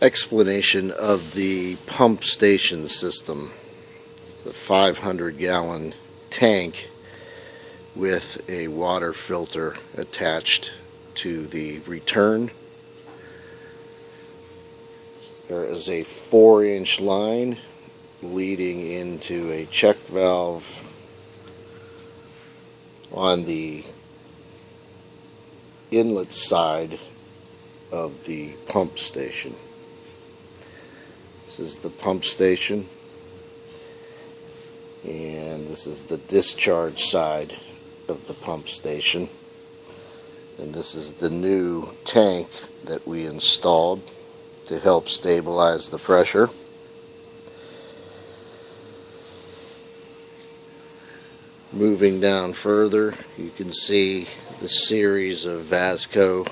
explanation of the pump station system. It's a 500-gallon tank with a water filter attached to the return. There is a 4-inch line leading into a check valve on the inlet side of the pump station. This is the pump station, and this is the discharge side of the pump station, and this is the new tank that we installed to help stabilize the pressure. Moving down further, you can see the series of Vasco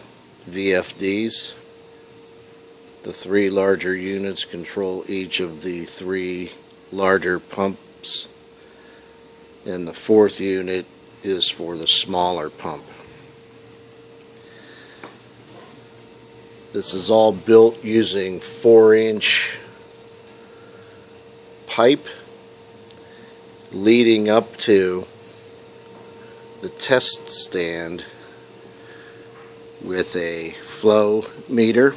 VFDs. The 3 larger units control each of the 3 larger pumps, and the 4th unit is for the smaller pump. This is all built using 4-inch pipe leading up to the test stand with a flow meter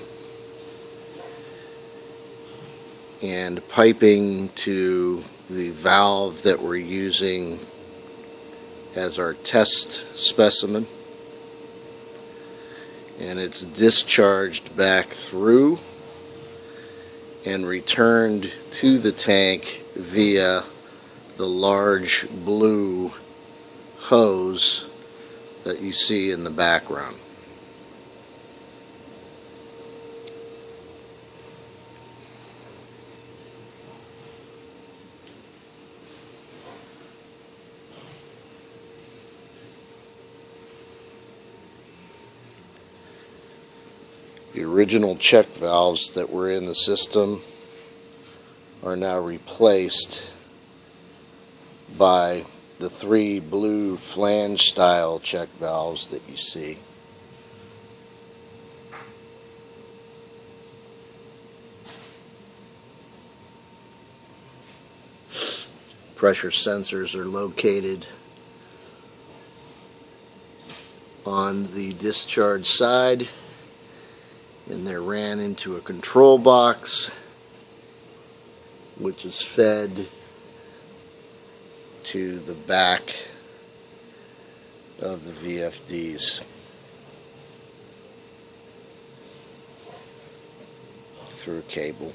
and piping to the valve that we're using as our test specimen, and it's discharged back through and returned to the tank via the large blue hose that you see in the background. The original check valves that were in the system are now replaced by the 3 blue flange style check valves that you see. Pressure sensors are located on the discharge side, and they're ran into a control box which is fed to the back of the VFDs through cable.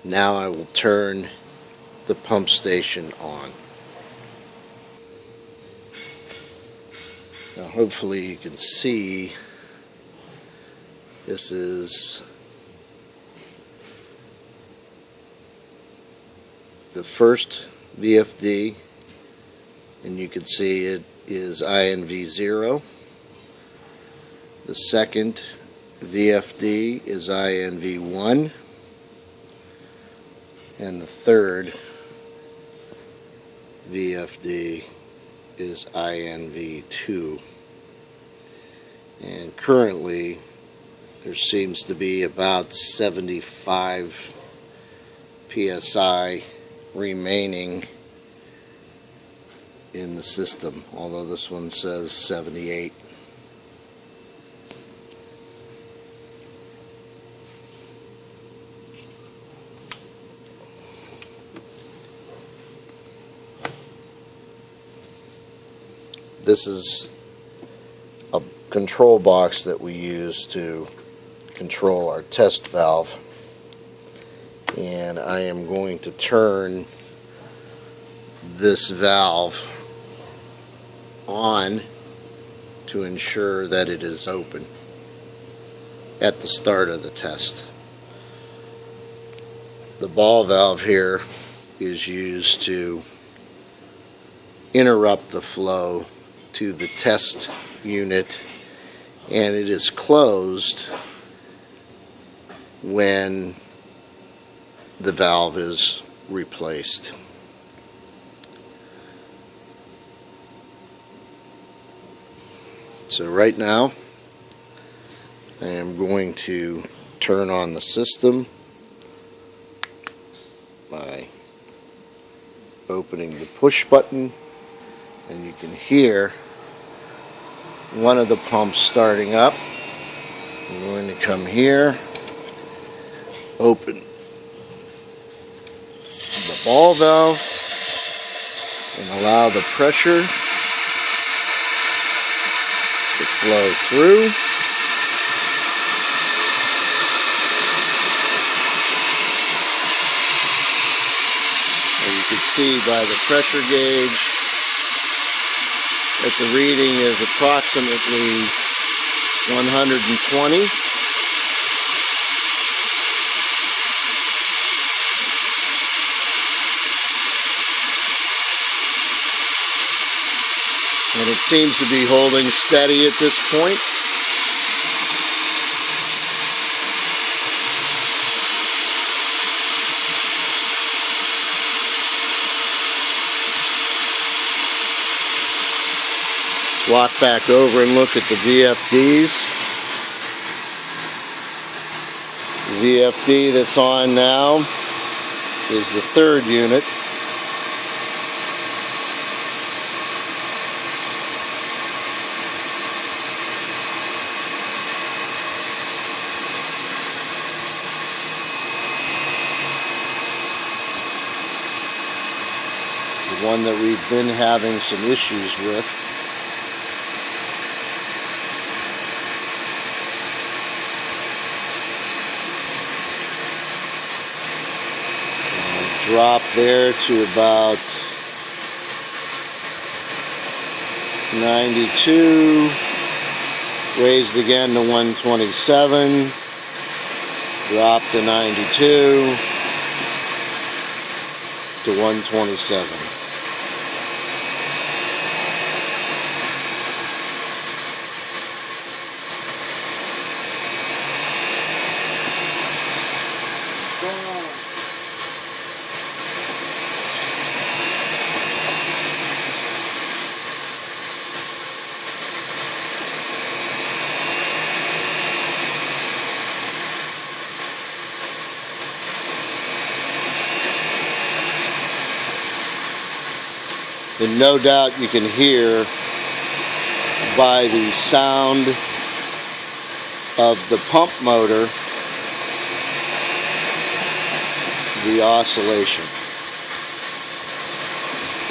Now I will turn the pump station on. Now hopefully you can see this is the first VFD, and you can see it is INV0. The second VFD is INV1, and the third VFD is INV2. And currently there seems to be about 75 PSI remaining in the system, although this one says 78. This is a control box that we use to control our test valve, and I am going to turn this valve on to ensure that it is open at the start of the test. The ball valve here is used to interrupt the flow to the test unit, and it is closed when the valve is replaced. So right now I am going to turn on the system by opening the push button, and you can hear one of the pumps starting up. I'm going to come here, open the ball valve, and allow the pressure to flow through. And you can see by the pressure gauge that the reading is approximately 120. And it seems to be holding steady at this point. Walk back over and look at the VFDs. The VFD that's on now is the third unit. The one that we've been having some issues with. Drop there to about 92, raised again to 127, drop to 92, to 127. And no doubt you can hear by the sound of the pump motor the oscillation.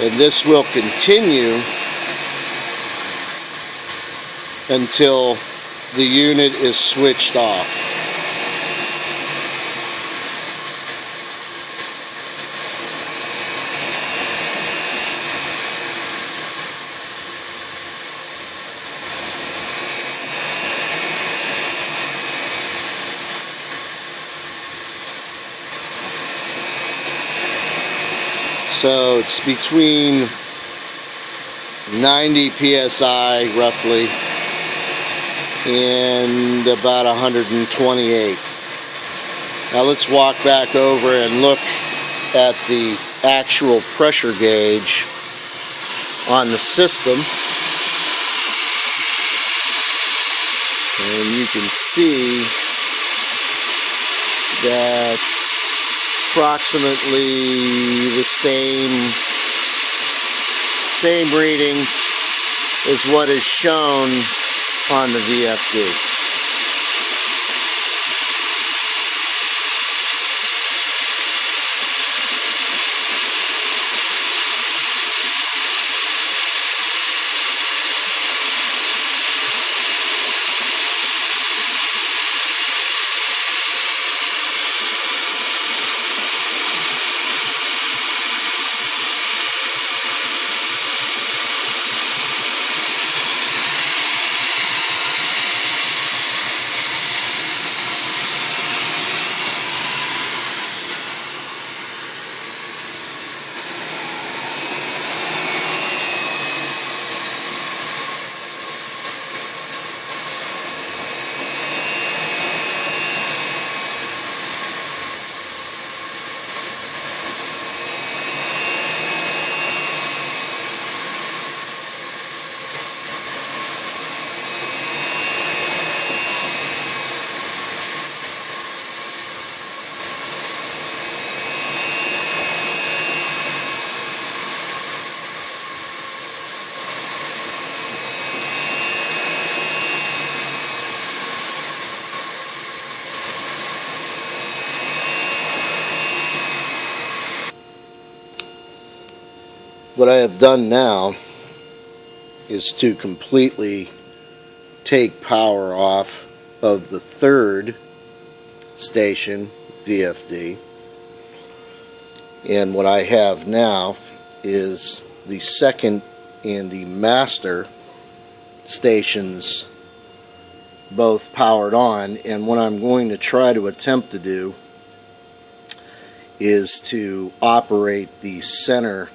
And this will continue until the unit is switched off. So it's between 90 psi roughly and about 128. Now let's walk back over and look at the actual pressure gauge on the system. And you can see that approximately the same reading is what is shown on the VFD. What I have done now is to completely take power off of the third station VFD, and what I have now is the second and the master stations both powered on. And what I'm going to try to attempt to do is to operate the center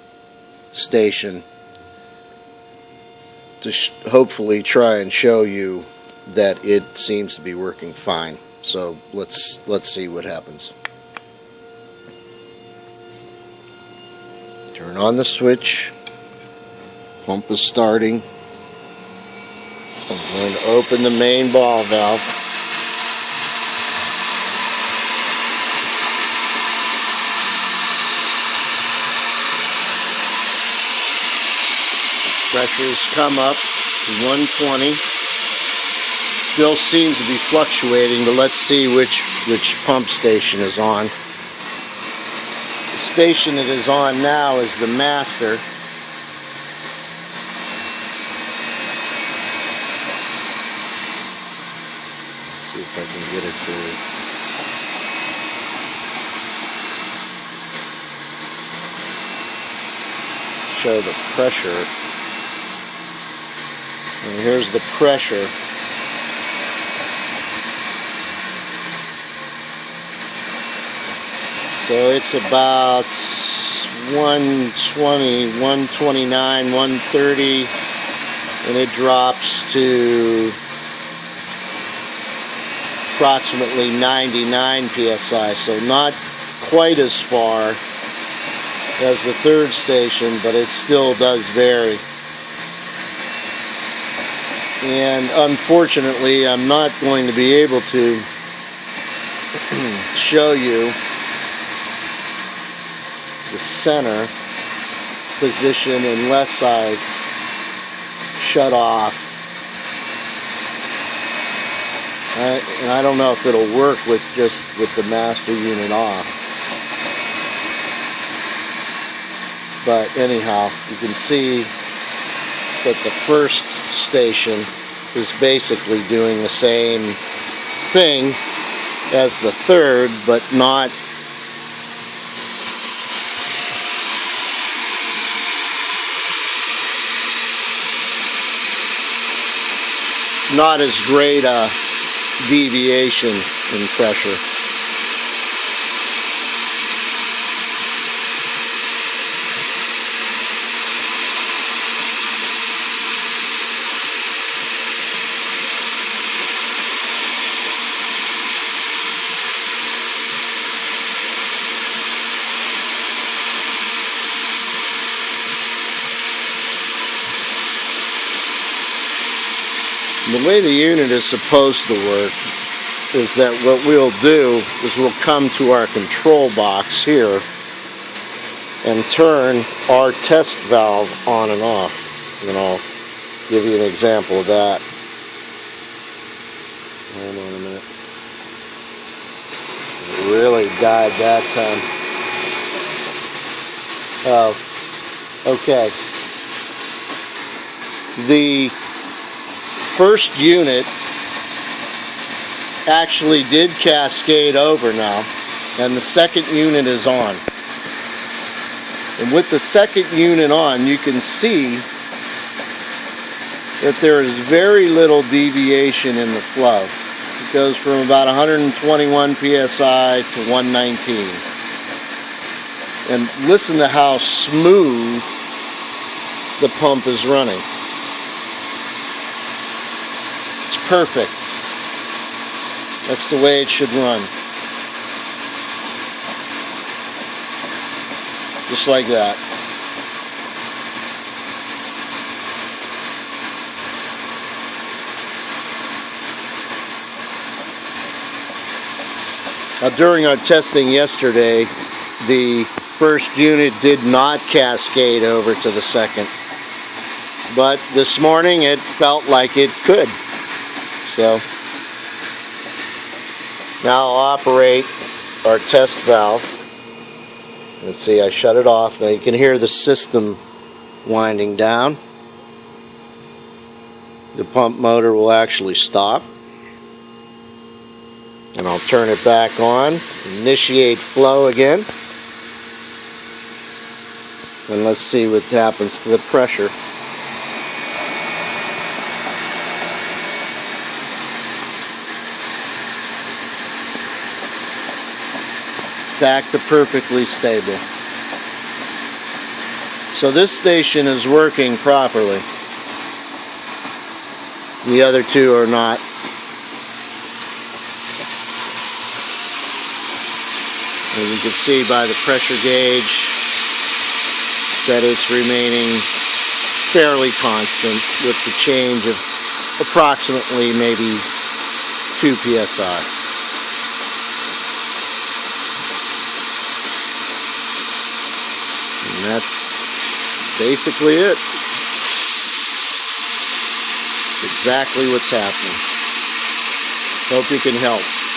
station to hopefully try and show you that it seems to be working fine. So let's see what happens. Turn on the switch. Pump is starting. I'm going to open the main ball valve. Pressure's come up to 120. Still seems to be fluctuating, but let's see which pump station is on. The station it is on now is the master. Let's see if I can get it to show the pressure. And here's the pressure. So it's about 120, 129, 130, and it drops to approximately 99 psi. So not quite as far as the third station, but it still does vary. And unfortunately, I'm not going to be able to show you the center position unless I shut off. And I don't know if it'll work with the master unit off. But anyhow, you can see that the first station is basically doing the same thing as the third, but not as great a deviation in pressure. The way the unit is supposed to work is that what we'll do is we'll come to our control box here and turn our test valve on and off. And I'll give you an example of that. Hold on a minute. It really died that time. Oh, okay. The first unit actually did cascade over now, and the second unit is on. And with the second unit on, you can see that there is very little deviation in the flow. It goes from about 121 psi to 119. And listen to how smooth the pump is running. Perfect. That's the way it should run. Just like that. Now, during our testing yesterday, the first unit did not cascade over to the second. But this morning it felt like it could. So now I'll operate our test valve. Let's see, I shut it off. Now you can hear the system Winding down, the pump motor will actually stop, and I'll turn it back on, initiate flow again, and let's see what happens to the pressure. Back to perfectly stable. So this station is working properly. The other two are not. And you can see by the pressure gauge that it's remaining fairly constant with the change of approximately maybe 2 psi. And that's basically it. Exactly what's happening. Hope you can help.